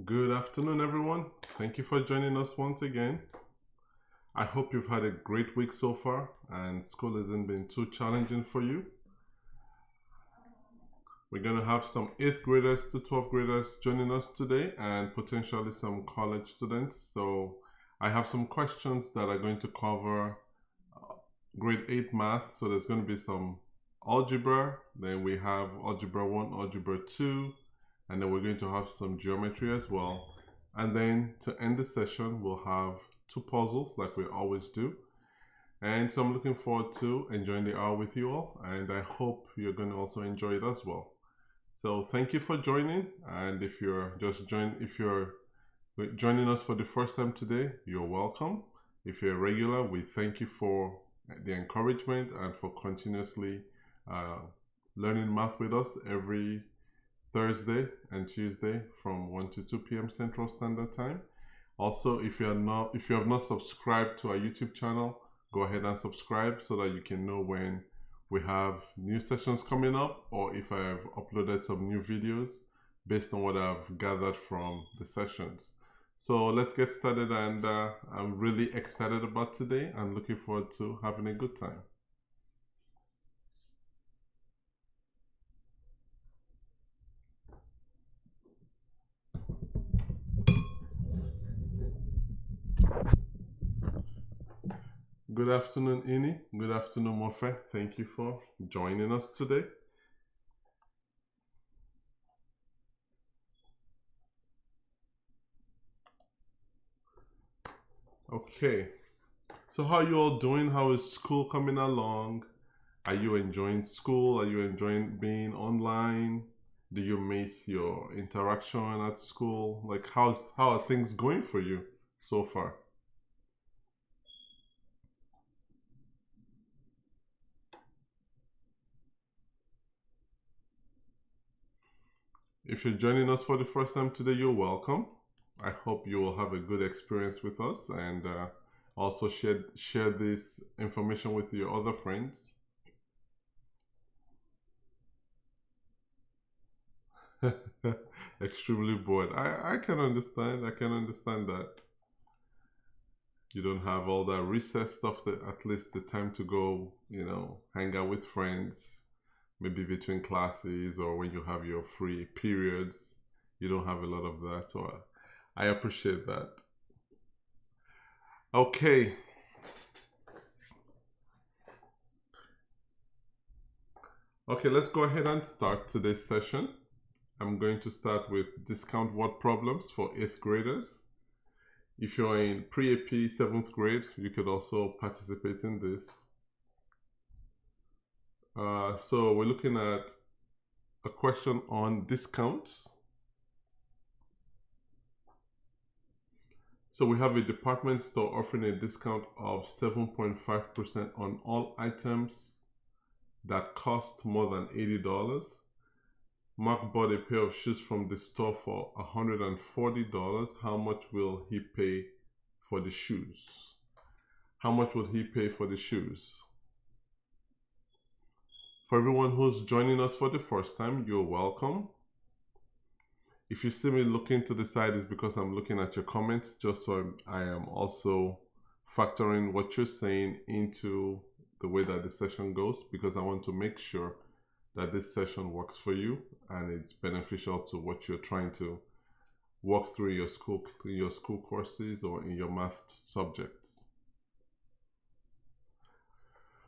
Good afternoon, everyone. Thank you for joining us once again. I hope you've had a great week so far and school hasn't been too challenging for you. We're going to have some 8th graders to 12th graders joining us today and potentially some college students. So I have some questions that are going to cover grade 8 math. So there's going to be some algebra, then we have algebra 1, algebra 2, and then we're going to have some geometry as well. And then to end the session, we'll have 2 puzzles like we always do. And so I'm looking forward to enjoying the hour with you all, and I hope you're going to also enjoy it as well. So thank you for joining, and if you're joining us for the first time today, you're welcome. If you're a regular, we thank you for the encouragement and for continuously learning math with us every Thursday and Tuesday from 1 to 2 p.m. Central Standard Time. Also, if you have not subscribed to our YouTube channel, go ahead and subscribe so that you can know when we have new sessions coming up, or if I have uploaded some new videos based on what I've gathered from the sessions. So let's get started, and I'm really excited about today and looking forward to having a good time. Good afternoon, Ini. Good afternoon, Mofe. Thank you for joining us today. Okay, so how are you all doing? How is school coming along? Are you enjoying school? Are you enjoying being online? Do you miss your interaction at school? Like, how are things going for you so far? If you're joining us for the first time today, you're welcome. I hope you will have a good experience with us, and also share this information with your other friends. Extremely bored. I can understand. I can understand that. You don't have all that recess stuff, that at least the time to go, hang out with friends, maybe between classes or when you have your free periods. You don't have a lot of that, so I appreciate that. Okay. Okay, let's go ahead and start today's session. I'm going to start with discount word problems for 8th graders. If you're in pre-AP 7th grade, you could also participate in this. So we're looking at a question on discounts. So we have a department store offering a discount of 7.5% on all items that cost more than $80. Mark bought a pair of shoes from the store for $140. How much will he pay for the shoes? How much will he pay for the shoes? For everyone who's joining us for the first time, you're welcome. If you see me looking to the side, it's because I'm looking at your comments, just so I am also factoring what you're saying into the way that the session goes, because I want to make sure that this session works for you and it's beneficial to what you're trying to walk through your school courses or in your math subjects.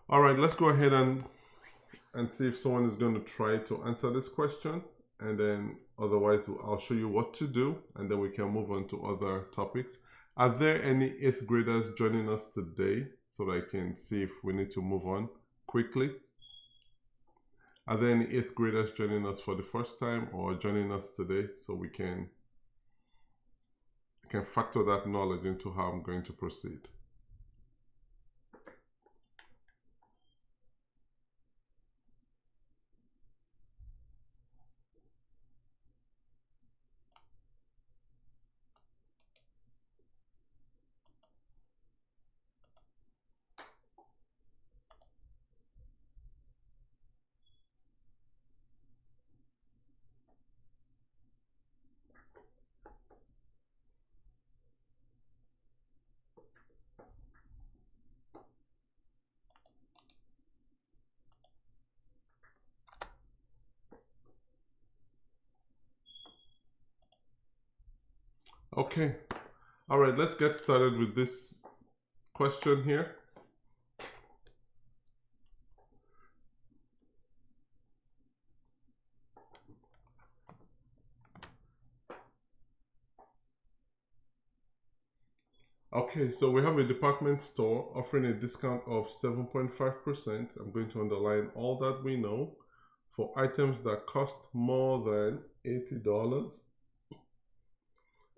All right, let's go ahead and see if someone is going to try to answer this question, and then otherwise I'll show you what to do, and then we can move on to other topics. Are there any 8th graders joining us today so that I can see if we need to move on quickly? Are there any 8th graders joining us for the first time or joining us today so we can factor that knowledge into how I'm going to proceed? Okay, all right, let's get started with this question here. Okay, so we have a department store offering a discount of 7.5%. I'm going to underline all that we know for items that cost more than $80.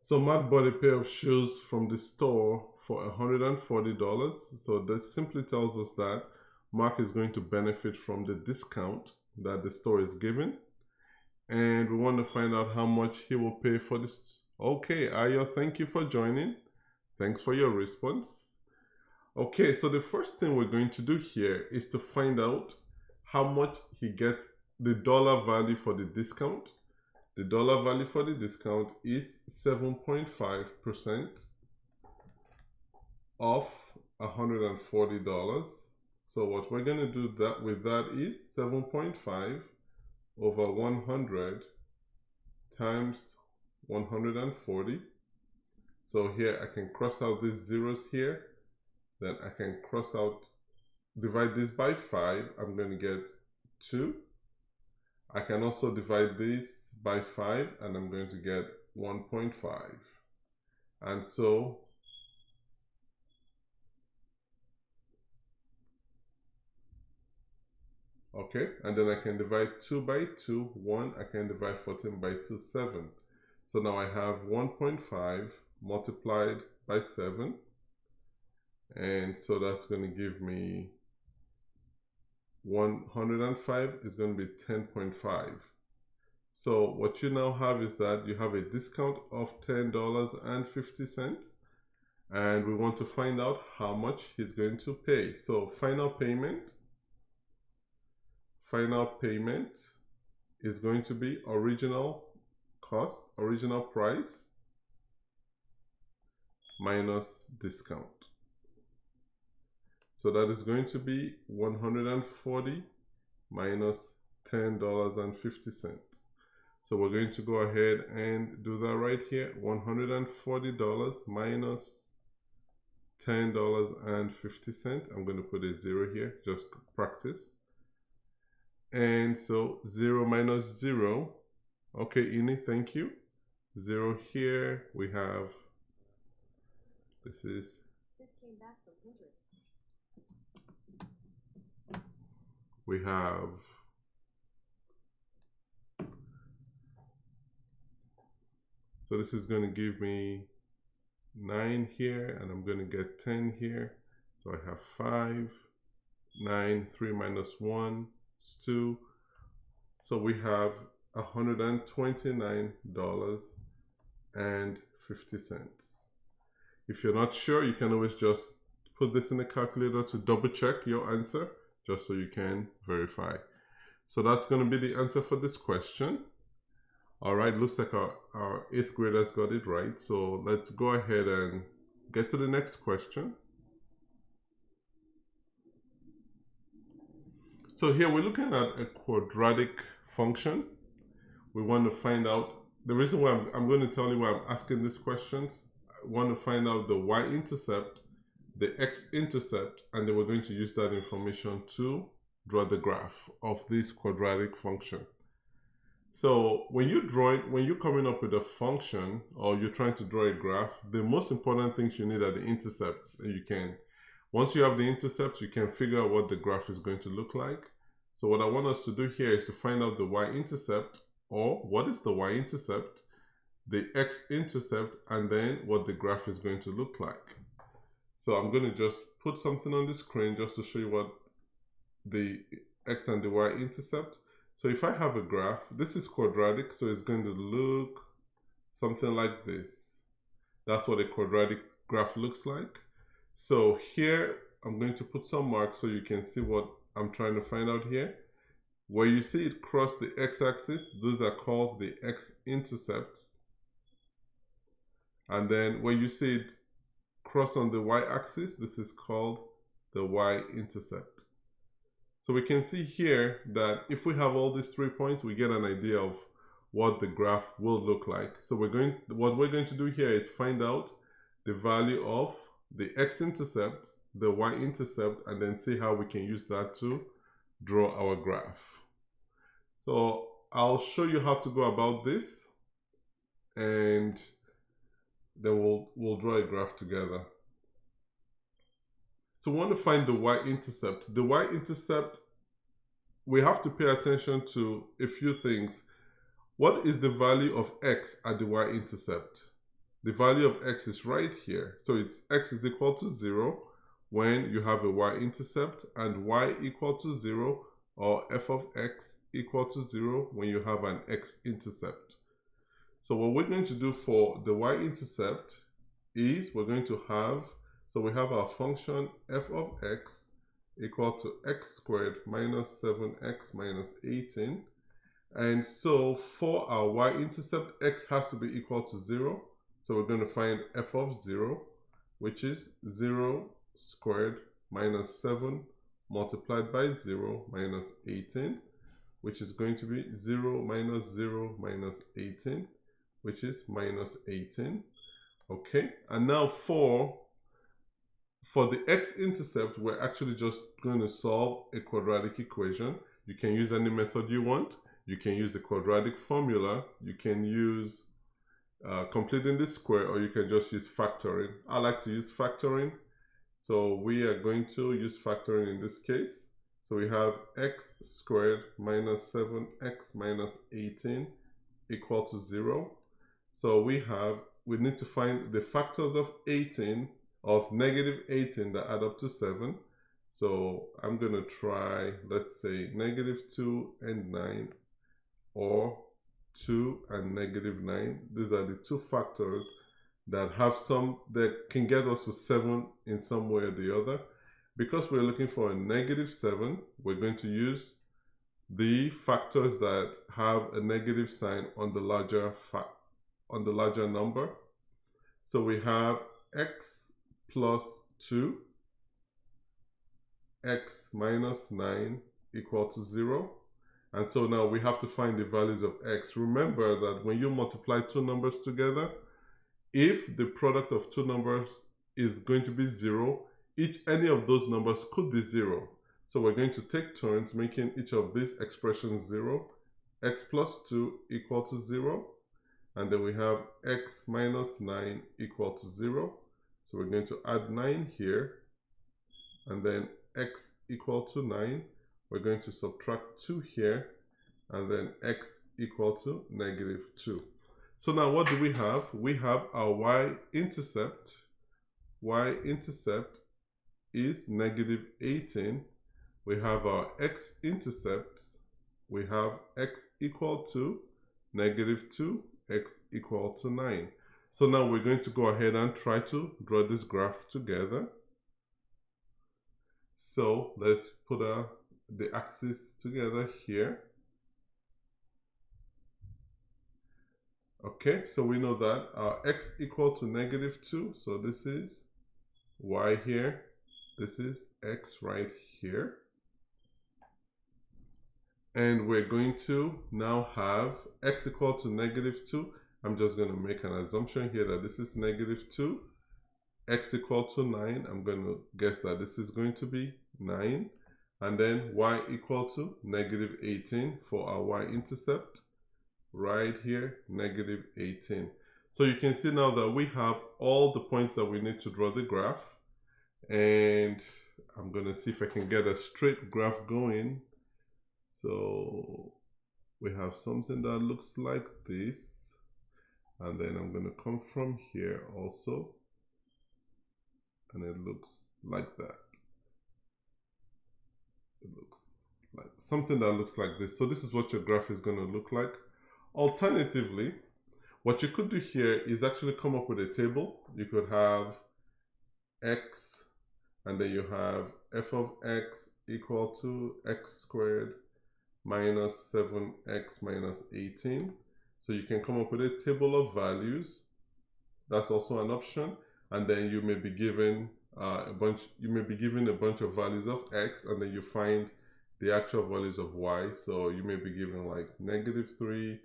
So Matt bought a pair of shoes from the store for $140. So that simply tells us that Mark is going to benefit from the discount that the store is giving. And we want to find out how much he will pay for this. Okay, Ayo, thank you for joining. Thanks for your response. Okay, so the first thing we're going to do here is to find out how much he gets, the dollar value for the discount. The dollar value for the discount is 7.5% of $140. So what we're going to do with that is 7.5 over 100 times 140. So here I can cross out these zeros here. Then I can cross out, divide this by 5. I'm going to get 2. I can also divide this by 5 and I'm going to get 1.5. And so okay, and then I can divide 2 by 2, 1. I can divide 14 by 2, 7. So now I have 1.5 multiplied by 7. And so that's going to give me 105 is going to be 10.5. So what you now have is that you have a discount of $10.50. And we want to find out how much he's going to pay. So final payment is going to be original cost, original price minus discount. So that is going to be 140 minus $10.50. So we're going to go ahead and do that right here. $140 minus $10.50. I'm going to put a 0 here, just practice. And so 0 minus 0. Okay, Ini, thank you. 0 here. We have, this came back from Pinterest. We have so this is going to give me 9 here, and I'm going to get 10 here. So I have 5, 9, 3 minus 1 is 2. So we have $129.50. If you're not sure, you can always just put this in the calculator to double check your answer, just so you can verify. So that's going to be the answer for this question. All right, looks like our 8th graders got it right. So let's go ahead and get to the next question. So here we're looking at a quadratic function. We want to find out, the reason why I'm going to tell you why I'm asking these questions. I want to find out the y-intercept, the x-intercept, and then we're going to use that information to draw the graph of this quadratic function. So when you're coming up with a function or you're trying to draw a graph, the most important things you need are the intercepts. And once you have the intercepts, you can figure out what the graph is going to look like. So what I want us to do here is to find out the y-intercept, or what is the y-intercept, the x-intercept, and then what the graph is going to look like. So I'm going to just put something on the screen just to show you what the x and the y intercept. So if I have a graph, this is quadratic, so it's going to look something like this. That's what a quadratic graph looks like. So here, I'm going to put some marks so you can see what I'm trying to find out here. Where you see it cross the x-axis, those are called the x-intercepts. And then where you see it cross on the y-axis, this is called the y-intercept. So we can see here that if we have all these 3 points, we get an idea of what the graph will look like. So what we're going to do here is find out the value of the x-intercept, the y-intercept, and then see how we can use that to draw our graph. So I'll show you how to go about this, and then we'll draw a graph together. So we want to find the y-intercept. The y-intercept, we have to pay attention to a few things. What is the value of x at the y-intercept? The value of x is right here. So it's x is equal to 0 when you have a y-intercept, and y equal to 0, or f of x equal to 0 when you have an x-intercept. So what we're going to do for the y-intercept is we're going to have, so we have our function f of x equal to x squared minus 7x minus 18. And so for our y-intercept, x has to be equal to 0. So we're going to find f of 0, which is 0 squared minus 7 multiplied by 0 minus 18, which is going to be 0 minus 0 minus 18, which is minus 18. Okay, and now for the x-intercept, we're actually just going to solve a quadratic equation. You can use any method you want. You can use the quadratic formula. You can use completing the square, or you can just use factoring. I like to use factoring. So we are going to use factoring in this case. So we have x squared minus 7x minus 18 equal to 0. So we need to find the factors of negative 18 that add up to 7. So I'm going to try, let's say, negative 2 and 9, or 2 and negative 9. These are the two factors that can get us to 7 in some way or the other. Because we're looking for a negative 7, we're going to use the factors that have a negative sign on the larger number. So we have x plus 2, x minus 9 equal to 0. And so now we have to find the values of x. Remember that when you multiply two numbers together, if the product of two numbers is going to be 0, any of those numbers could be 0. So we're going to take turns making each of these expressions 0. X plus 2 equal to 0. And then we have x minus 9 equal to 0. So we're going to add 9 here. And then x equal to 9. We're going to subtract 2 here. And then x equal to negative 2. So now what do we have? We have our y-intercept. Y-intercept is negative 18. We have our x-intercept. We have x equal to negative 2, x equal to 9. So now we're going to go ahead and try to draw this graph together. So let's put the axis together here. Okay, so we know that our x equal to negative 2. So this is y here. This is x right here. And we're going to now have x equal to negative 2. I'm just going to make an assumption here that this is negative 2. X equal to 9. I'm going to guess that this is going to be 9. And then y equal to negative 18 for our y-intercept. Right here, negative 18. So you can see now that we have all the points that we need to draw the graph. And I'm going to see if I can get a straight graph going. So we have something that looks like this. And then I'm going to come from here also. And it looks like that. It looks like something that looks like this. So this is what your graph is going to look like. Alternatively, what you could do here is actually come up with a table. You could have x, and then you have f of x equal to x squared minus 7x minus 18. So you can come up with a table of values. That's also an option. And then you may be given a bunch of values of x, and then you find the actual values of y. So you may be given like negative 3,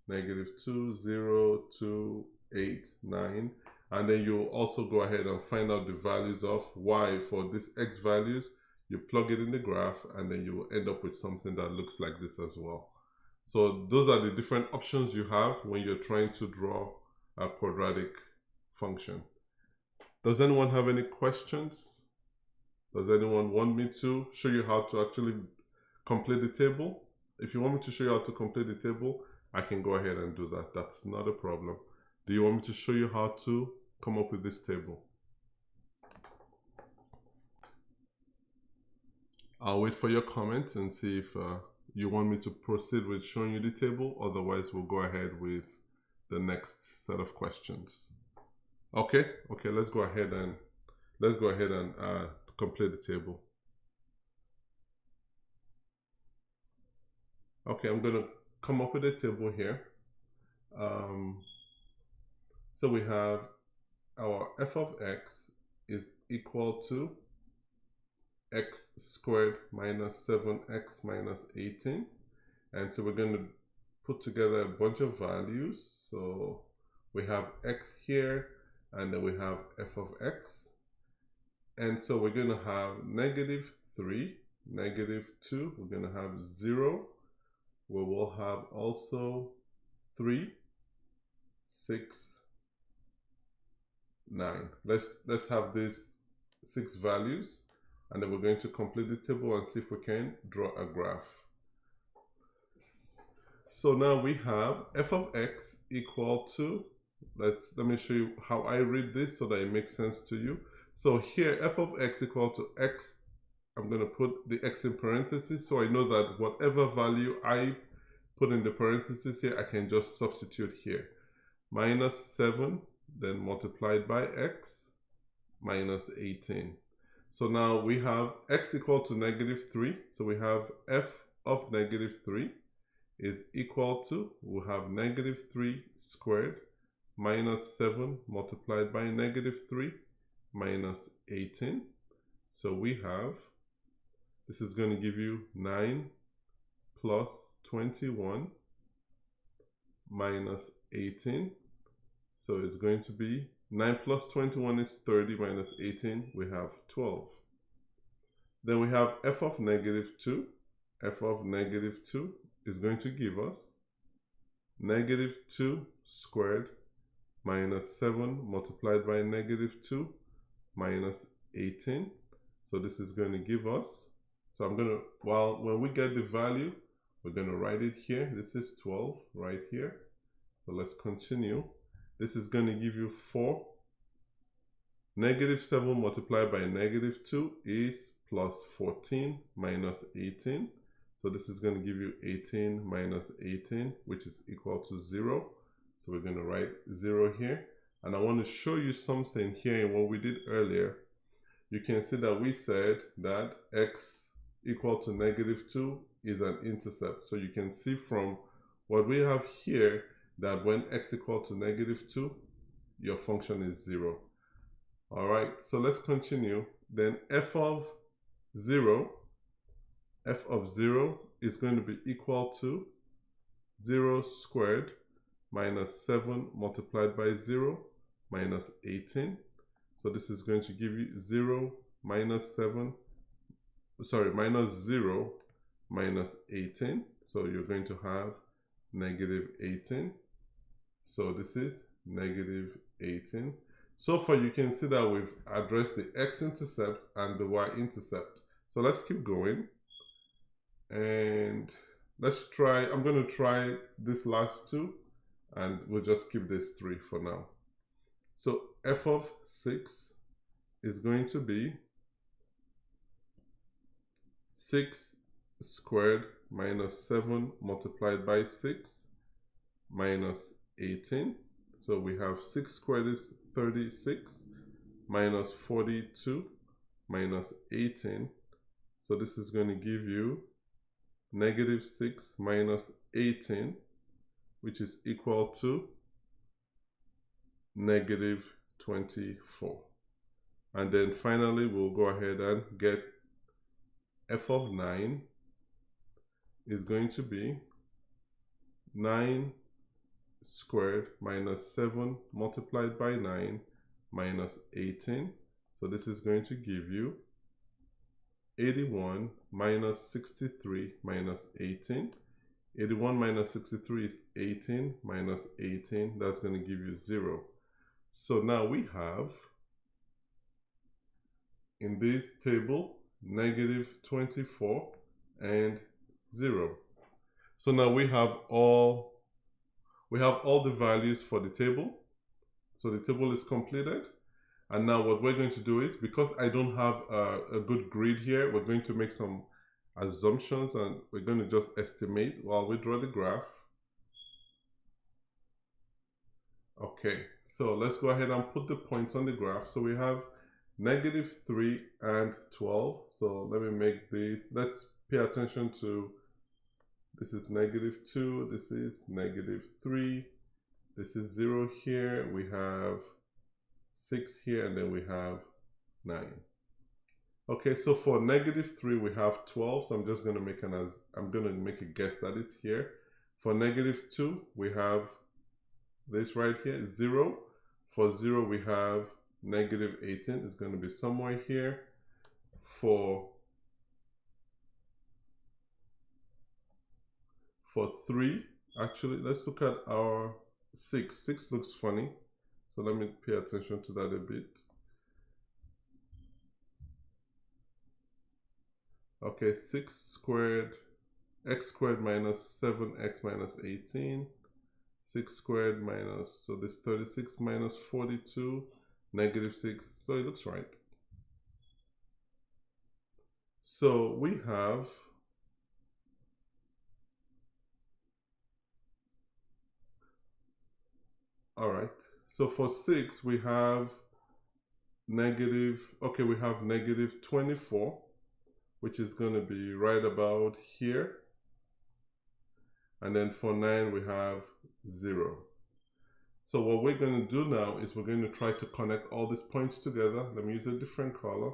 -2, 0, 2, 8, 9. And then you'll also go ahead and find out the values of y for these x values. You plug it in the graph, and then you will end up with something that looks like this as well. So those are the different options you have when you're trying to draw a quadratic function. Does anyone have any questions? Does anyone want me to show you how to actually complete the table? If you want me to show you how to complete the table, I can go ahead and do that. That's not a problem. Do you want me to show you how to come up with this table? I'll wait for your comments and see if you want me to proceed with showing you the table. Otherwise, we'll go ahead with the next set of questions. Okay, let's go ahead and complete the table. Okay, I'm gonna come up with a table here. So we have our f of x is equal to x squared minus 7x minus 18. And so we're going to put together a bunch of values. So we have x here, and then we have f of x. And so we're going to have -3, -2, we're going to have 0. We will have also 3, 6, 9. Let's have these 6 values, and then we're going to complete the table and see if we can draw a graph. So now we have f of x equal to, let me show you how I read this so that it makes sense to you. So here f of x equal to x, I'm going to put the x in parentheses, so I know that whatever value I put in the parentheses here, I can just substitute here. -7, then multiplied by x, minus 18. So now we have x equal to -3. So we have f of -3 is equal to, we'll have -3 squared minus 7 multiplied by -3 minus 18. So we have, this is going to give you 9 plus 21 minus 18. So it's going to be 9 plus 21 is 30 minus 18, we have 12. Then we have f of -2. F of -2 is going to give us -2 squared minus 7 multiplied by -2 minus 18. So this is going to give us, so I'm going to, when we get the value, we're going to write it here. This is 12 right here. So let's continue. This is going to give you 4. -7 multiplied by -2 is plus 14 minus 18. So this is going to give you 18 minus 18, which is equal to 0. So we're going to write 0 here. And I want to show you something here in what we did earlier. You can see that we said that x equal to -2 is an intercept. So you can see from what we have here that when x equal to -2, your function is 0. All right, so let's continue. Then f of 0 is going to be equal to 0 squared minus 7 multiplied by 0 minus 18. So this is going to give you 0 minus 7, minus 0 minus 18. So you're going to have -18. So this is -18. So far you can see that we've addressed the x-intercept and the y-intercept. So let's keep going. And let's try, I'm going to try this last two, and we'll just keep this 3 for now. So f of 6 is going to be 6 squared minus 7 multiplied by 6 minus 18. So we have 6 squared is 36 minus 42 minus 18. So this is going to give you -6 minus 18, which is equal to -24. And then finally, we'll go ahead and get f of 9 is going to be 9 squared minus 7 multiplied by 9 minus 18. So this is going to give you 81 minus 63 minus 18. 81 minus 63 is 18 minus 18. That's going to give you 0. So now we have in this table negative 24 and 0. So now we have all the values for the table. So the table is completed. And now what we're going to do is, because I don't have a good grid here, we're going to make some assumptions and we're going to just estimate while we draw the graph. Okay, so let's go ahead and put the points on the graph. So we have negative 3 and 12. So let me make this, let's pay attention to, this is negative 2, this is negative 3, this is 0 here, we have 6 here, and then we have 9. Okay, so for negative 3 we have 12, so I'm just going to make a guess that it's here. For negative 2 we have this right here, 0. For 0 we have negative 18, it's going to be somewhere here. For 3, actually let's look at our 6. 6 looks funny, so let me pay attention to that a bit. Okay, 6 squared, x squared minus 7x minus 18. 6 squared minus, so this 36 minus 42, negative 6, so it looks right. So we have alright, so for 6 we have negative, okay, we have negative 24, which is going to be right about here. And then for 9 we have 0. So what we're going to do now is we're going to try to connect all these points together. Let me use a different color.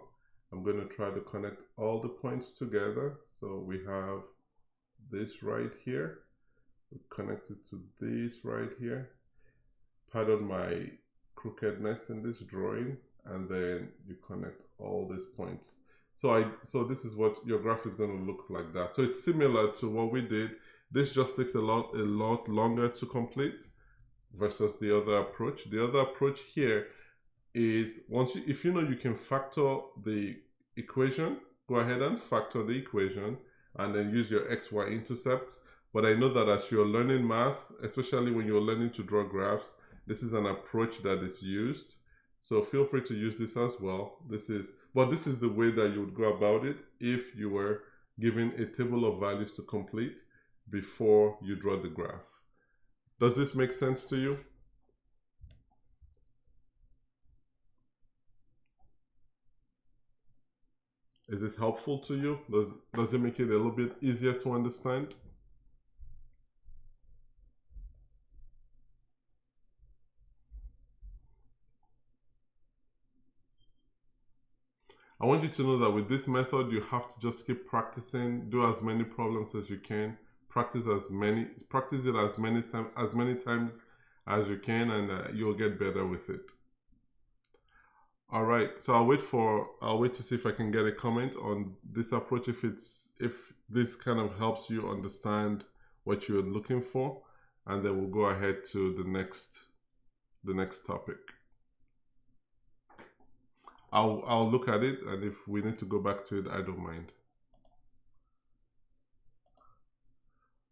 I'm going to try to connect all the points together. So we have this right here. We connect it to this right here. Pardon my crookedness in this drawing. And then you connect all these points. So this is what your graph is going to look like that. So it's similar to what we did. This just takes a lot longer to complete versus the other approach. The other approach here is if you know you can factor the equation, go ahead and factor the equation and then use your XY intercepts. But I know that as you're learning math, especially when you're learning to draw graphs, this is an approach that is used. So feel free to use this as well. This is the way that you would go about it if you were given a table of values to complete before you draw the graph. Does this make sense to you? Is this helpful to you? Does it make it a little bit easier to understand? I want you to know that with this method, you have to just keep practicing, do as many problems as you can, practice it as many times as you can, and you'll get better with it. All right, so I'll wait to see if I can get a comment on this approach, if this kind of helps you understand what you're looking for, and then we'll go ahead to the next topic. I'll look at it, and if we need to go back to it, I don't mind.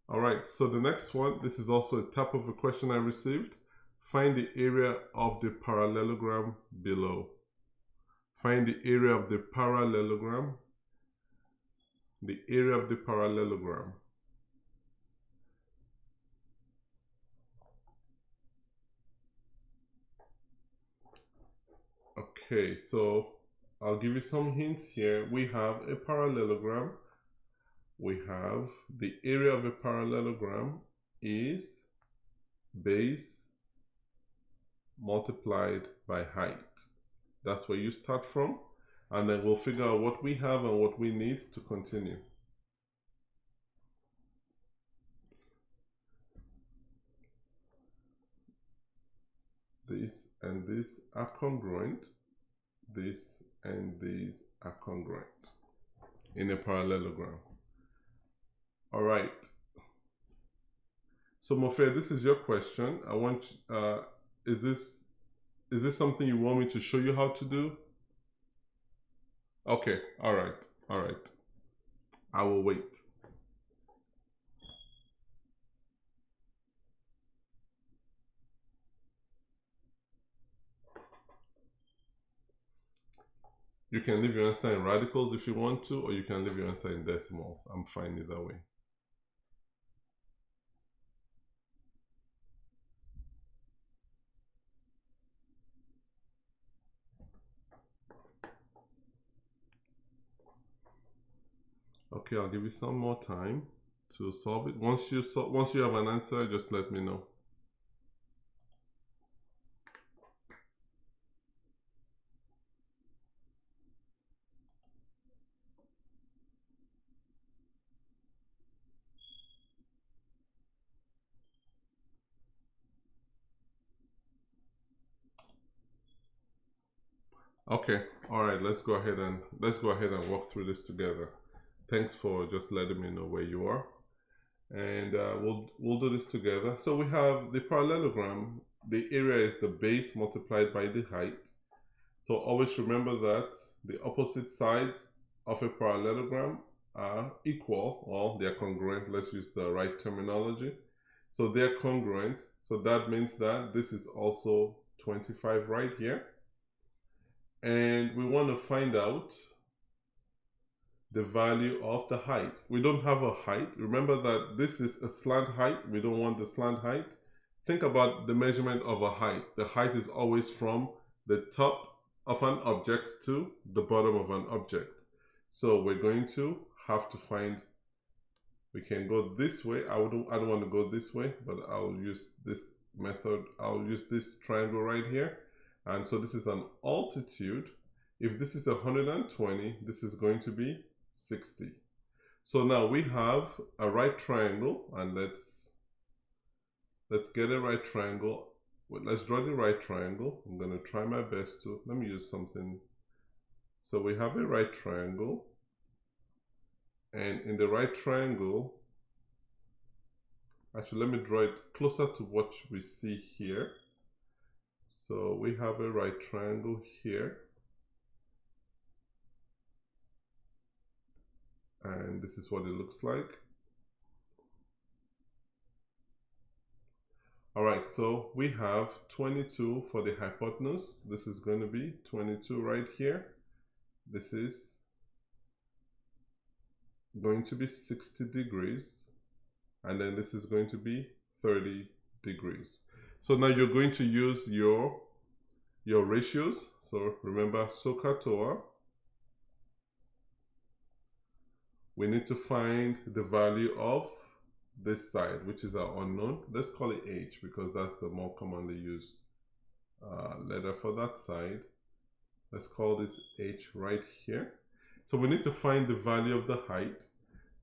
All right, so the next one, this is also a type of a question I received. Find the area of the parallelogram below. Find the area of the parallelogram. The area of the parallelogram. Okay, so I'll give you some hints here. We have a parallelogram. We have the area of a parallelogram is base multiplied by height. That's where you start from, and then we'll figure out what we have and what we need to continue. this and this are congruent. This and these are congruent in a parallelogram. All right. So Mofe, this is your question. I want. Is this something you want me to show you how to do? Okay. All right. All right. I will wait. You can leave your answer in radicals if you want to, or you can leave your answer in decimals. I'm fine either way. Okay, I'll give you some more time to solve it. Once you have an answer, just let me know. Okay, all right, let's go ahead and walk through this together. Thanks for just letting me know where you are, and we'll do this together. So we have the parallelogram. The area is the base multiplied by the height. So always remember that the opposite sides of a parallelogram are equal, or they're congruent. Let's use the right terminology. So they're congruent. So that means that this is also 25 right here. And we want to find out the value of the height. We don't have a height. Remember that this is a slant height. We don't want the slant height. Think about the measurement of a height. The height is always from the top of an object to the bottom of an object. So we're going to have to find, we can go this way. I don't want to go this way, but I'll use this method. I'll use this triangle right here. And so this is an altitude. If this is 120, this is going to be 60. So now we have a right triangle, and let's get a right triangle. Well, let's draw the right triangle. I'm going to try my best to, let me use something. So we have a right triangle, and in the right triangle, actually let me draw it closer to what we see here. So we have a right triangle here, and this is what it looks like. All right, so we have 22 for the hypotenuse. This is going to be 22 right here. This is going to be 60 degrees, and then this is going to be 30 degrees. So now you're going to use your ratios. So remember SOHCAHTOA. We need to find the value of this side, which is our unknown. Let's call it h because that's the more commonly used letter for that side. Let's call this h right here. So we need to find the value of the height.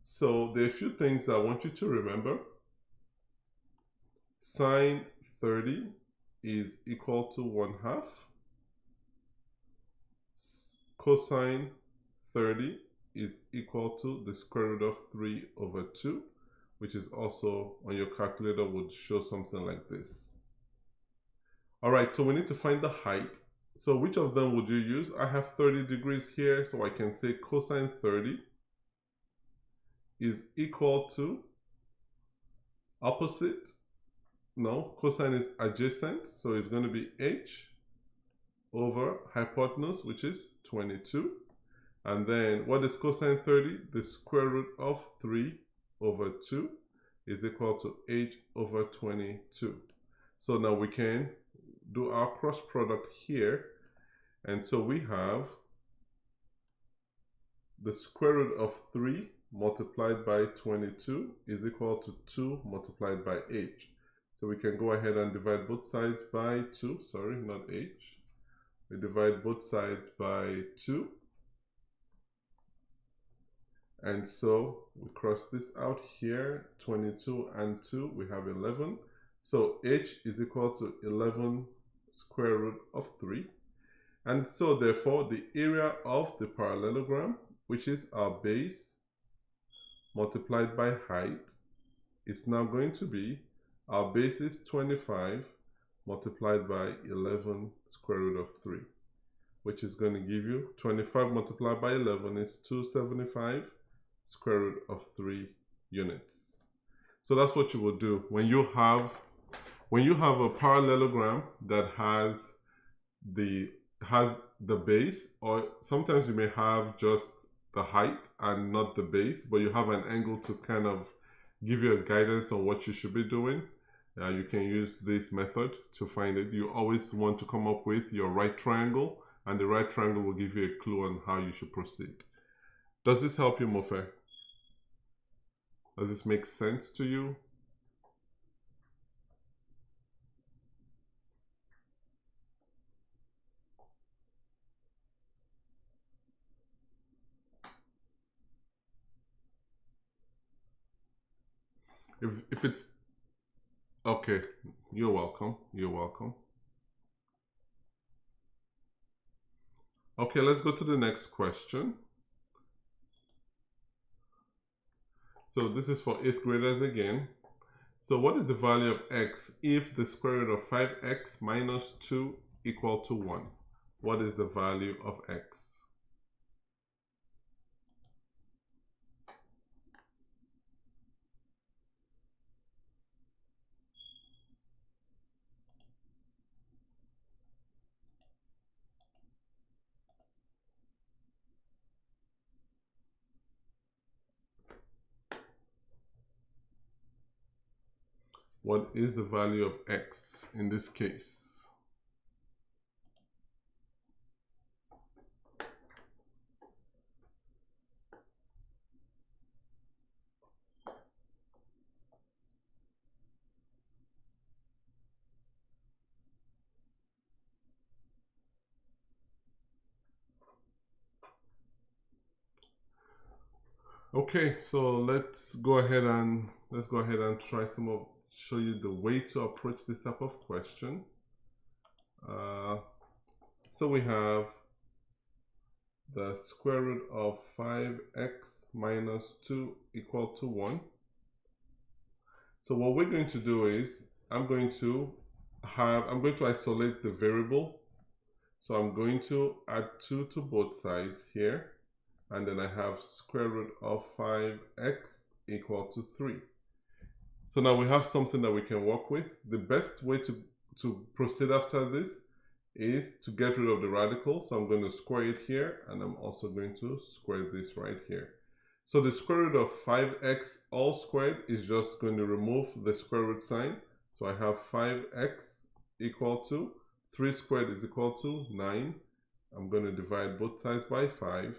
So there are a few things that I want you to remember. Sine 30 is equal to 1/2. Cosine 30 is equal to the square root of 3/2, which is also on your calculator would show something like this. All right, so we need to find the height. So which of them would you use? I have 30 degrees here, so I can say cosine 30 is equal to opposite. No, cosine is adjacent, so it's going to be h over hypotenuse, which is 22. And then what is cosine 30? The square root of 3/2 is equal to h over 22. So now we can do our cross product here. And so we have the square root of 3 multiplied by 22 is equal to 2 multiplied by h. So we can go ahead and divide both sides by 2. Sorry, not h. We divide both sides by 2. And so we cross this out here, 22 and 2, we have 11. So h is equal to 11 square root of 3. And so therefore the area of the parallelogram, which is our base multiplied by height, is now going to be, our base is 25 multiplied by 11 square root of 3, which is going to give you 25 multiplied by 11 is 275 square root of 3 units. So that's what you will do when you have a parallelogram that has the base, or sometimes you may have just the height and not the base, but you have an angle to kind of give you a guidance on what you should be doing. You can use this method to find it. You always want to come up with your right triangle, and the right triangle will give you a clue on how you should proceed. Does this help you, Mofe? Does this make sense to you? If it's okay, you're welcome. You're welcome. Okay, let's go to the next question. So this is for 8th graders again. So what is the value of x if the square root of 5x minus 2 equal to 1? What is the value of x? What is the value of x in this case? Okay, so let's go ahead and try show you the way to approach this type of question. So we have the square root of 5x minus 2 equal to 1. So what we're going to do is I'm going to isolate the variable. So I'm going to add 2 to both sides here, and then I have square root of 5x equal to 3. So now we have something that we can work with. The best way to proceed after this is to get rid of the radical. So I'm going to square it here, and I'm also going to square this right here. So the square root of 5x all squared is just going to remove the square root sign. So I have 5x equal to 3 squared is equal to 9. I'm going to divide both sides by 5.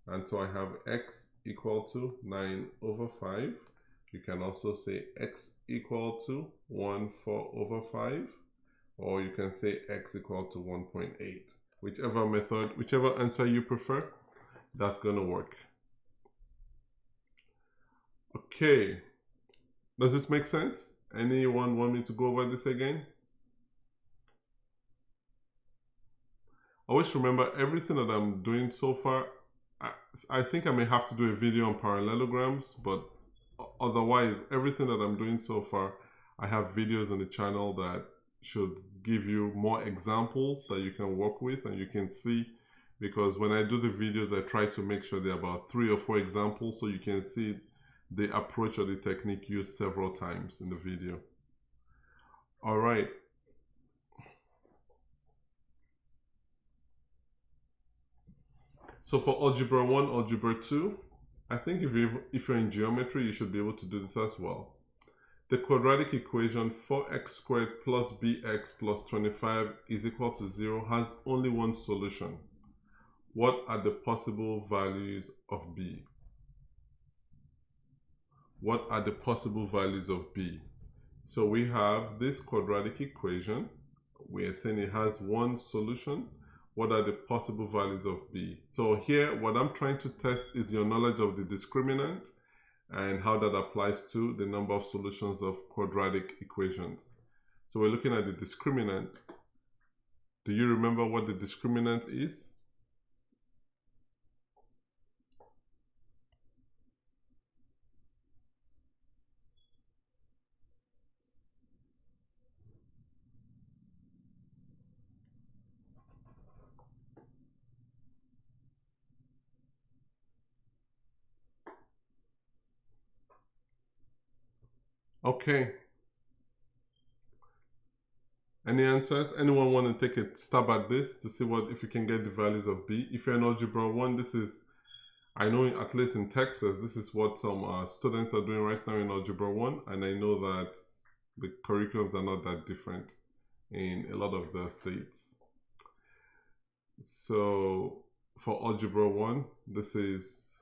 And so I have x equal to 9 over 5. You can also say x equal to 1/4 over 5. Or you can say x equal to 1.8. Whichever answer you prefer, that's going to work. Okay. Does this make sense? Anyone want me to go over this again? Always remember everything that I'm doing so far. I think I may have to do a video on parallelograms, but otherwise, everything that I'm doing so far, I have videos on the channel that should give you more examples that you can work with and you can see, because when I do the videos, I try to make sure there are about 3 or 4 examples so you can see the approach or the technique used several times in the video. All right. So for algebra 1, algebra 2, I think if you're in geometry, you should be able to do this as well. The quadratic equation 4x squared plus bx plus 25 is equal to 0 has only one solution. What are the possible values of b? What are the possible values of b? So we have this quadratic equation. We are saying it has one solution. What are the possible values of b? So here, what I'm trying to test is your knowledge of the discriminant and how that applies to the number of solutions of quadratic equations. So we're looking at the discriminant. Do you remember what the discriminant is? Okay. Any answers? Anyone want to take a stab at this to see what if you can get the values of B? If you're in Algebra 1, this is, I know at least in Texas, this is what some students are doing right now in Algebra 1, and I know that the curriculums are not that different in a lot of the states. So for Algebra 1, this is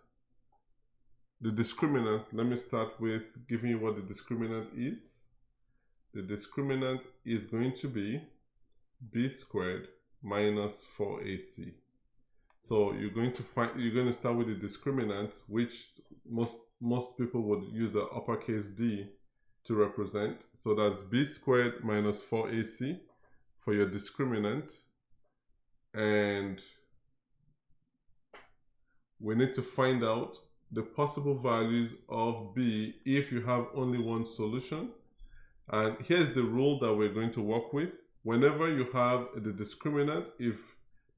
the discriminant. Let me start with giving you what the discriminant is. The discriminant is going to be b squared minus 4ac. So you're going to start with the discriminant, which most people would use an uppercase D to represent. So that's b squared minus 4ac for your discriminant. And we need to find out the possible values of b if you have only one solution. And here's the rule that we're going to work with. Whenever you have the discriminant, if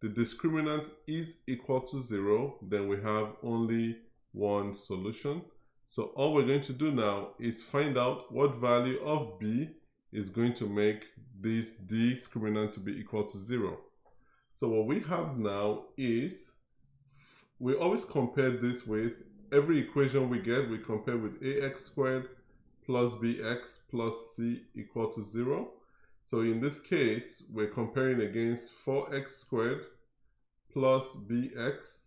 the discriminant is equal to 0, then we have only one solution. So all we're going to do now is find out what value of b is going to make this discriminant to be equal to 0. So what we have now is, we always compare this with every equation we get, we compare with ax squared plus bx plus c equal to 0. So in this case, we're comparing against 4x squared plus bx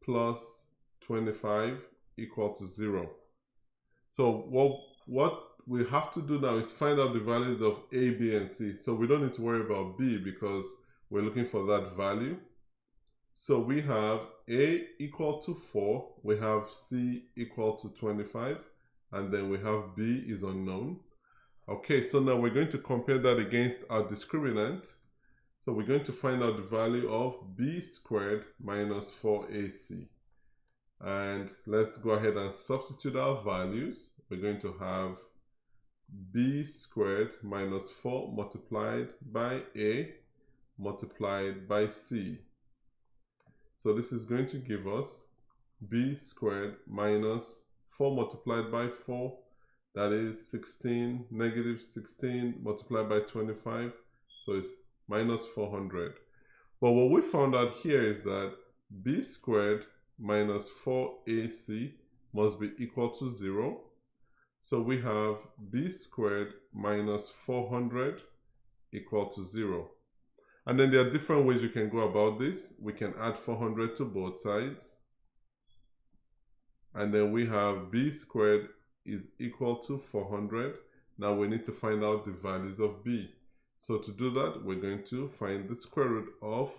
plus 25 equal to 0. So what we have to do now is find out the values of a, b, and c. So we don't need to worry about b because we're looking for that value. So we have a equal to 4, we have c equal to 25, and then we have b is unknown. Okay, so now we're going to compare that against our discriminant. So we're going to find out the value of b squared minus 4ac. And let's go ahead and substitute our values. We're going to have b squared minus 4 multiplied by a multiplied by c. So this is going to give us b squared minus 4 multiplied by 4, that is 16, negative 16 multiplied by 25, so it's minus 400. But what we found out here is that b squared minus 4ac must be equal to 0. So we have b squared minus 400 equal to 0. And then there are different ways you can go about this. We can add 400 to both sides. And then we have b squared is equal to 400. Now we need to find out the values of b. So to do that, we're going to find the square root of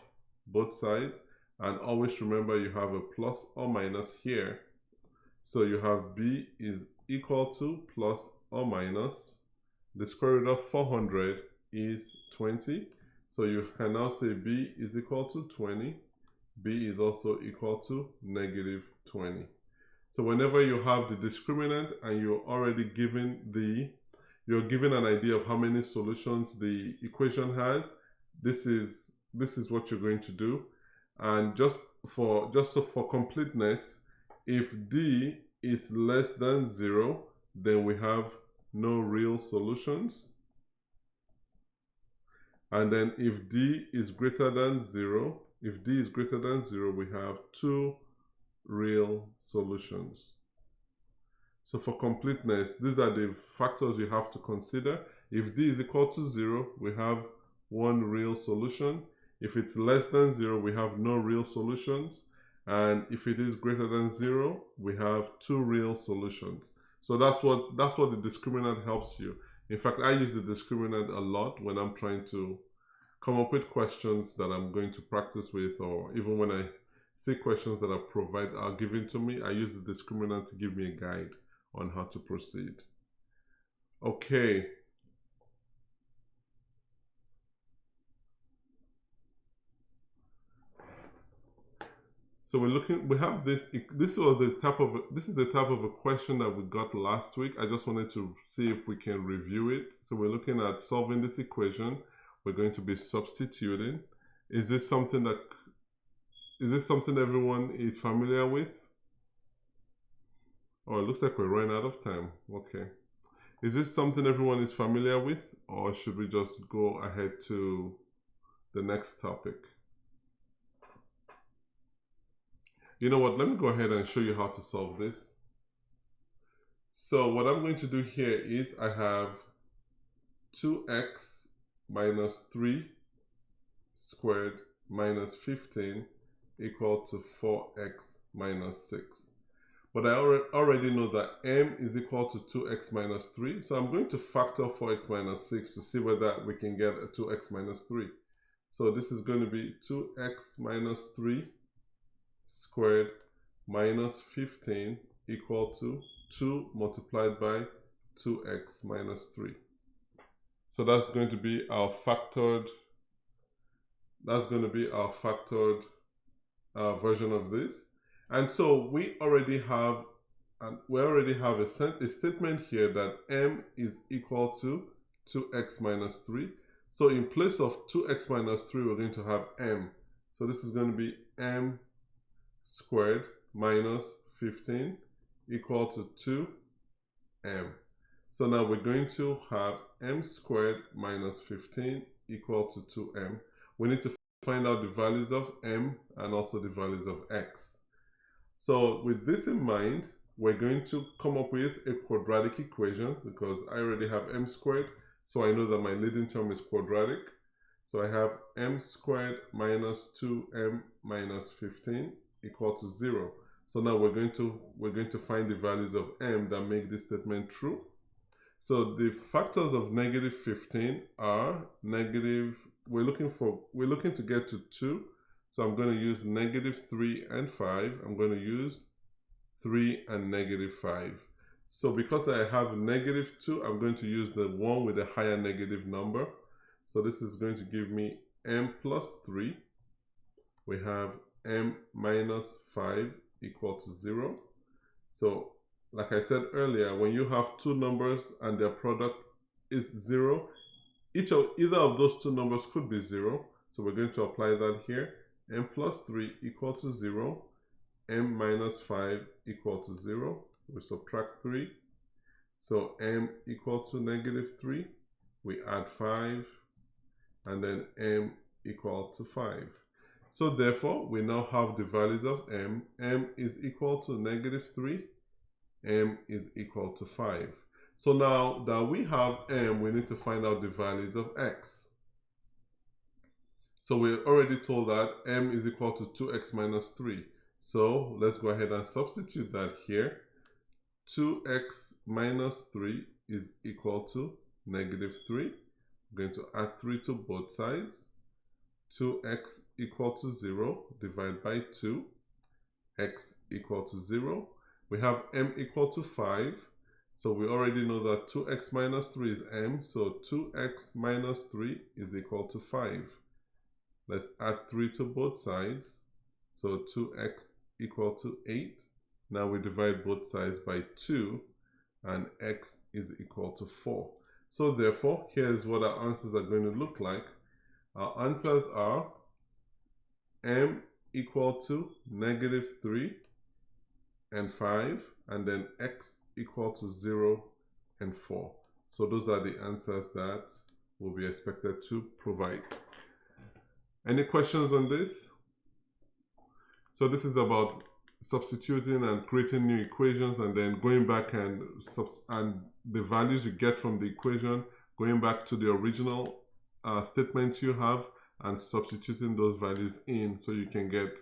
both sides. And always remember you have a plus or minus here. So you have b is equal to plus or minus. The square root of 400 is 20. So you can now say b is equal to 20. B is also equal to negative 20. So whenever you have the discriminant and you're already given an idea of how many solutions the equation has, this is what you're going to do. And just for completeness, if d is less than 0, then we have no real solutions. And then if d is greater than 0, we have 2 real solutions. So for completeness, these are the factors you have to consider. If d is equal to 0, we have 1 real solution. If it's less than 0, we have no real solutions. And if it is greater than 0, we have 2 real solutions. So that's what the discriminant helps you. In fact, I use the discriminant a lot when I'm trying to come up with questions that I'm going to practice with, or even when I see questions that are given to me, I use the discriminant to give me a guide on how to proceed. Okay. So we have this. This is the type of a question that we got last week. I just wanted to see if we can review it. So we're looking at solving this equation. We're going to be substituting. Is this something everyone is familiar with? Oh, it looks like we're running out of time. Okay. Is this something everyone is familiar with, or should we just go ahead to the next topic? You know what? Let me go ahead and show you how to solve this. So what I'm going to do here is I have 2x minus 3 squared minus 15 equal to 4x minus 6. But I already know that m is equal to 2x minus 3. So I'm going to factor 4x minus 6 to see whether we can get a 2x minus 3. So this is going to be 2x minus 3 squared minus 15 equal to 2 multiplied by 2x minus 3. So that's going to be our factored version of this. And so we already have a statement here that m is equal to 2x minus 3. So in place of 2x minus 3, we're going to have m. So this is going to be m squared minus 15 equal to 2m. So now we're going to have m squared minus 15 equal to 2m. We need to find out the values of m and also the values of x. So with this in mind, we're going to come up with a quadratic equation because I already have m squared, so I know that my leading term is quadratic. So I have m squared minus 2m minus 15 equal to 0. So now we're going to find the values of m that make this statement true. So the factors of negative 15 are negative. We're looking to get to 2. So I'm going to use negative 3 and 5. I'm going to use 3 and negative 5. So because I have negative 2, I'm going to use the one with a higher negative number. So this is going to give me m plus 3. We have m minus 5 equal to 0. So like I said earlier, when you have two numbers and their product is 0, either of those two numbers could be 0. So we're going to apply that here. M plus 3 equal to 0. M minus 5 equal to 0. We subtract 3. So m equal to negative 3. We add 5. And then m equal to 5. So therefore, we now have the values of m. M is equal to negative 3. M is equal to 5. So now that we have m, we need to find out the values of x. So we're already told that m is equal to 2x minus 3. So let's go ahead and substitute that here. 2x minus 3 is equal to negative 3. We're going to add 3 to both sides. 2x equal to 0, divide by 2. X equal to 0. We have m equal to 5. So we already know that 2x minus 3 is m. So 2x minus 3 is equal to 5. Let's add 3 to both sides. So 2x equal to 8. Now we divide both sides by 2 and x is equal to 4. So therefore, here's what our answers are going to look like. Our answers are m equal to negative 3 and 5, and then x equal to 0 and 4. So those are the answers that will be expected to provide. Any questions on this? So this is about substituting and creating new equations and then going back and the values you get from the equation, going back to the original statements you have and substituting those values in so you can get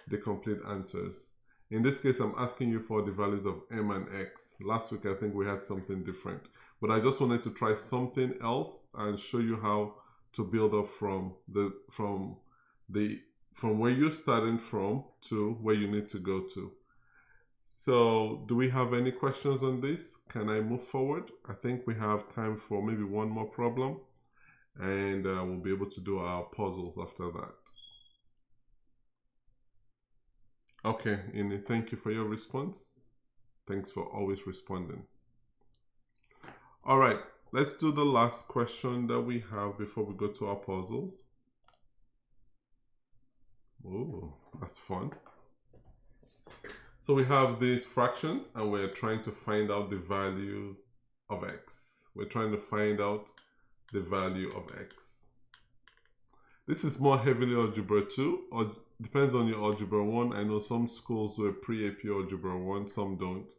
the complete answers. In this case, I'm asking you for the values of m and x. Last week, I think we had something different, but I just wanted to try something else and show you how to build up from where you're starting from to where you need to go to. So do we have any questions on this? Can I move forward? I think we have time for maybe one more problem, and we'll be able to do our puzzles after that. Okay, Ini, thank you for your response. Thanks for always responding. All right, let's do the last question that we have before we go to our puzzles. Oh, that's fun. So we have these fractions and we're trying to find out the value of x. We're trying to find out the value of x. This is more heavily algebra 2, or depends on your algebra 1. I know some schools do a pre-AP algebra 1, some don't.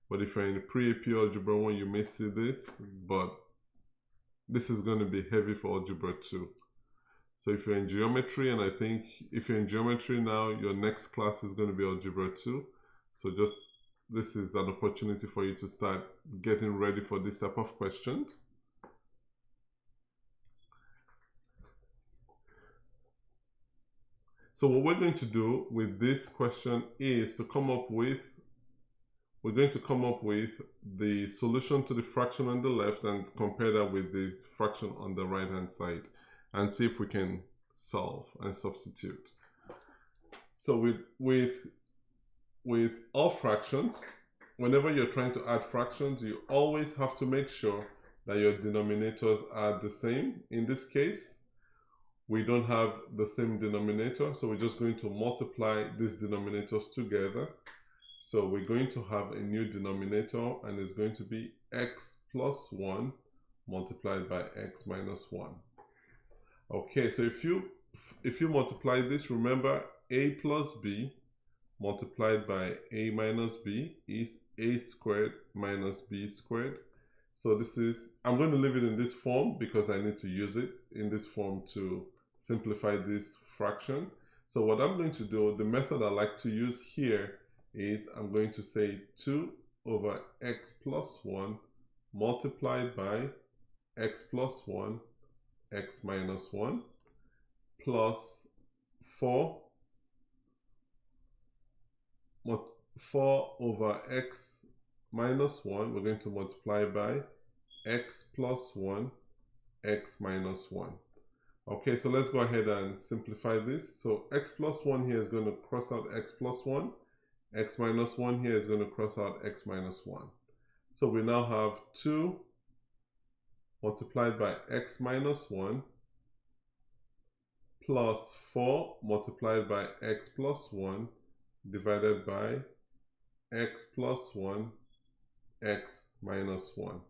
But if you're in pre-AP algebra 1, you may see this, but this is going to be heavy for algebra 2. So if you're in geometry, and I think if you're in geometry now, your next class is going to be algebra 2. So this is an opportunity for you to start getting ready for this type of questions. So what we're going to do with this question is to come up with, we're going to come up with the solution to the fraction on the left and compare that with the fraction on the right hand side and see if we can solve and substitute. So with all fractions, whenever you're trying to add fractions, you always have to make sure that your denominators are the same. In this case, we don't have the same denominator, so we're just going to multiply these denominators together. So we're going to have a new denominator, and it's going to be x plus 1 multiplied by x minus 1. Okay, so if you multiply this, remember a plus b multiplied by a minus b is a squared minus b squared. So this is, I'm going to leave it in this form because I need to use it in this form to simplify this fraction. So what I'm going to do, the method I like to use here is I'm going to say 2 over x plus 1 multiplied by x plus 1 x minus 1 plus 4 over x minus 1, we're going to multiply by x plus 1 x minus 1. Okay, so let's go ahead and simplify this. So x plus 1 here is going to cross out x plus 1. X minus 1 here is going to cross out x minus 1. So we now have 2 multiplied by x minus 1 plus 4 multiplied by x plus 1 divided by x plus 1 x minus 1.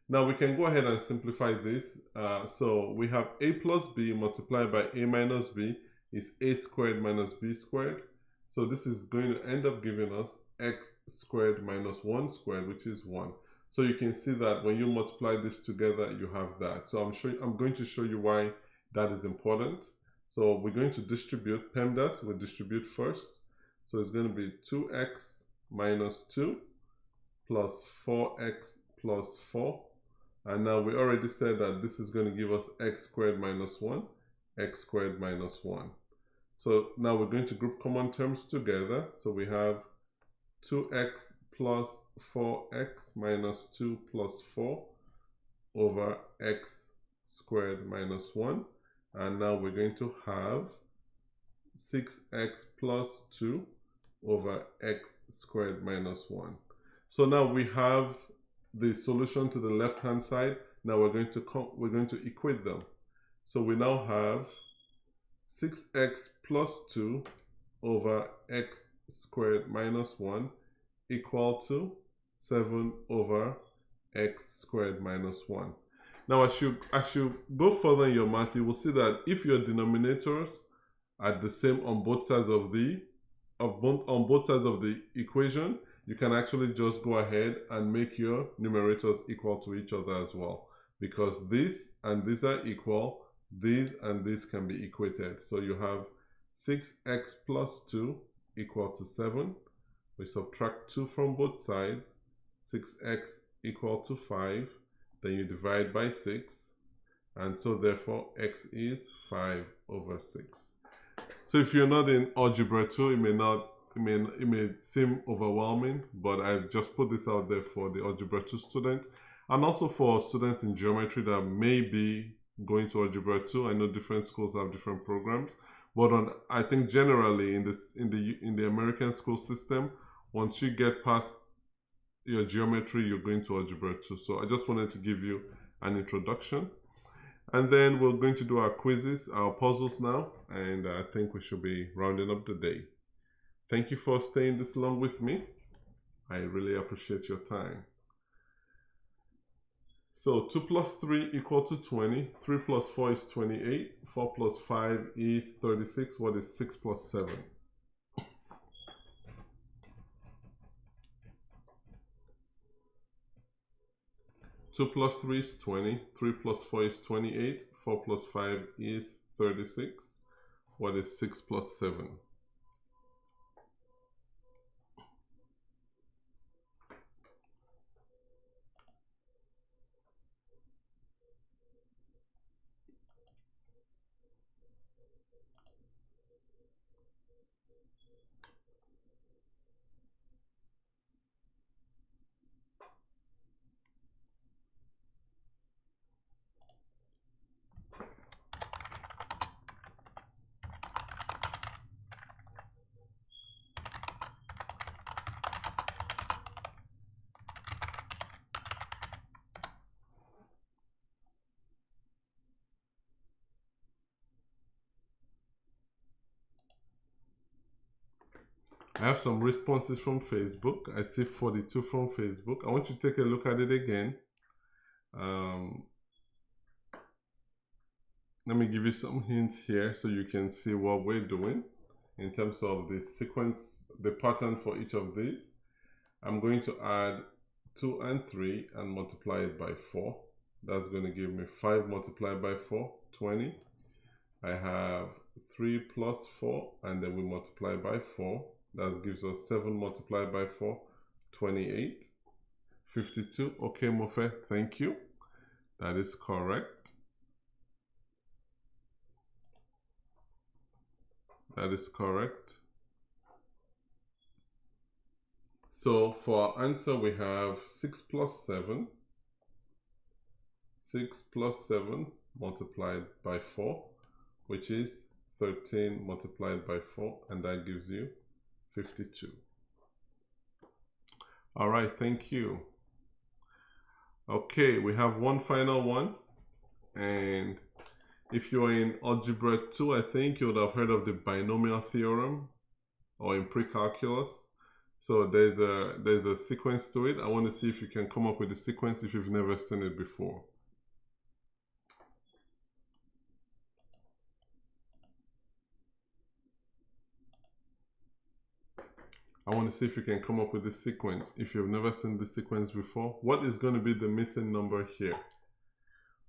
Now we can go ahead and simplify this. So we have a plus b multiplied by a minus b is a squared minus b squared. So this is going to end up giving us x squared minus 1 squared, which is 1. So you can see that when you multiply this together, you have that. So I'm going to show you why that is important. So we're going to distribute PEMDAS. We'll distribute first. So it's going to be 2x minus 2 plus 4x plus 4. And now we already said that this is going to give us x squared minus 1, x squared minus 1. So now we're going to group common terms together. So we have 2x plus 4x minus 2 plus 4 over x squared minus 1. And now we're going to have 6x plus 2 over x squared minus 1. So now we have the solution to the left hand side. Now we're going to equate them. So we now have 6x plus 2 over x squared minus 1 equal to 7 over x squared minus 1. Now as you go further in your math, you will see that if your denominators are the same on both sides of the equation, you can actually just go ahead and make your numerators equal to each other as well, because this and these are equal, these and this can be equated. So you have 6x plus 2 equal to 7. We subtract 2 from both sides, 6x equal to 5, then you divide by 6, and so therefore x is 5 over 6. So if you're not in algebra 2, it may seem overwhelming, but I've just put this out there for the algebra 2 students, and also for students in geometry that may be going to algebra 2. I know different schools have different programs, But I think generally in the American school system, once you get past your geometry, you're going to algebra 2. So I just wanted to give you an introduction. And then we're going to do our quizzes, our puzzles now, and I think we should be rounding up the day. Thank you for staying this long with me. I really appreciate your time. So 2 plus 3 equal to 20. 3 plus 4 is 28. 4 plus 5 is 36. What is 6 plus 7? Two plus 3 is 20. 3 plus 4 is 28. 4 plus 5 is 36. What is 6 plus 7? I have some responses from Facebook. I see 42 from Facebook. I want you to take a look at it again. Let me give you some hints here so you can see what we're doing in terms of the sequence, the pattern for each of these. I'm going to add 2 and 3 and multiply it by 4. That's going to give me 5 multiplied by 4, 20. I have 3 plus 4 and then we multiply by 4. That gives us 7 multiplied by 4, 28. 52. Okay, Mofe, thank you. That is correct. That is correct. So for our answer, we have 6 plus 7. 6 plus 7 multiplied by 4, which is 13 multiplied by 4, and that gives you 52. All right, thank you. Okay, we have one final one. And if you're in Algebra 2, I think you would have heard of the binomial theorem, or in pre-calculus. So there's a sequence to it. I want to see if you can come up with the sequence if you've never seen it before. I want to see if you can come up with this sequence if you've never seen this sequence before. What is going to be the missing number here?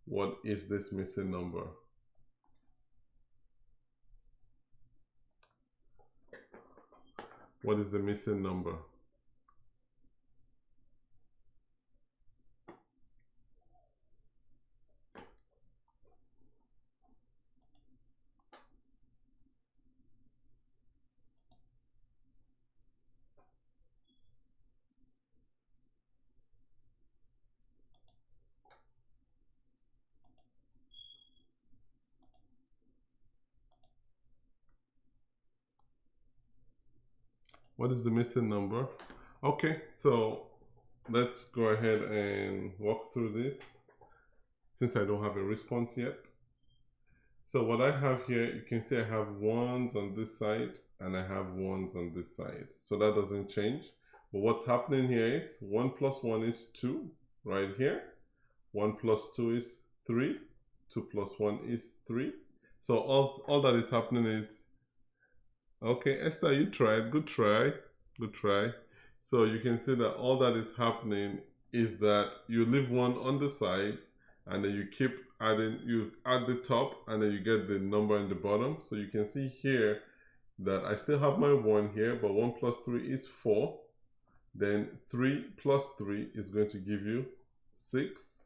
What is this missing number? What is the missing number? What is the missing number? Okay, so let's go ahead and walk through this since I don't have a response yet. So what I have here, you can see I have 1s on this side and I have 1s on this side. So that doesn't change. But what's happening here is 1 plus 1 is 2 right here. 1 plus 2 is 3. 2 plus 1 is 3. So all that is happening is, okay, Esther, you tried. Good try. Good try. So you can see that all that is happening is that you leave 1 on the sides and then you keep adding, you add the top and then you get the number in the bottom. So you can see here that I still have my 1 here, but 1 plus 3 is 4. Then 3 plus 3 is going to give you 6.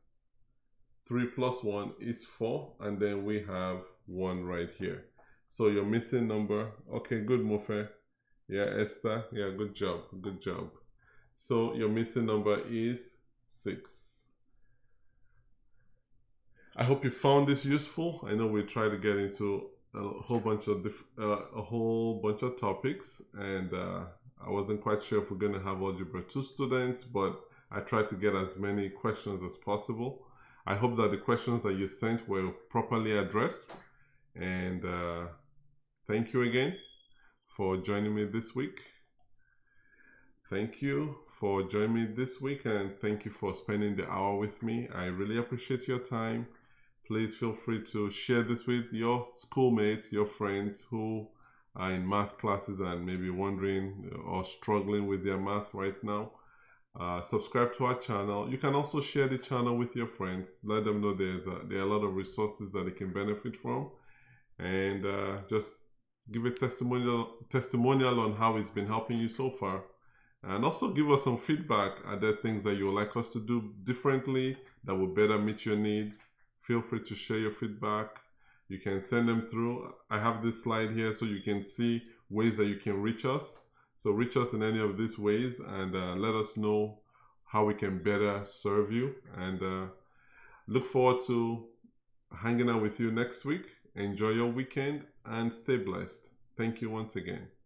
3 plus 1 is 4. And then we have 1 right here. So your missing number, okay, good, Mofe. Yeah, Esther, yeah, good job, good job. So your missing number is 6. I hope you found this useful. I know we try to get into a whole bunch of topics, and I wasn't quite sure if we're going to have Algebra 2 students, but I tried to get as many questions as possible. I hope that the questions that you sent were properly addressed, and thank you again for joining me this week. Thank you for joining me this week, and thank you for spending the hour with me. I really appreciate your time. Please feel free to share this with your schoolmates, your friends who are in math classes and maybe wondering or struggling with their math right now. Subscribe to our channel. You can also share the channel with your friends. Let them know there are a lot of resources that they can benefit from, and just give a testimonial on how it's been helping you so far. And also give us some feedback. Are there things that you would like us to do differently that will better meet your needs? Feel free to share your feedback. You can send them through. I have this slide here so you can see ways that you can reach us. So reach us in any of these ways, and let us know how we can better serve you. And look forward to hanging out with you next week. Enjoy your weekend and stay blessed. Thank you once again.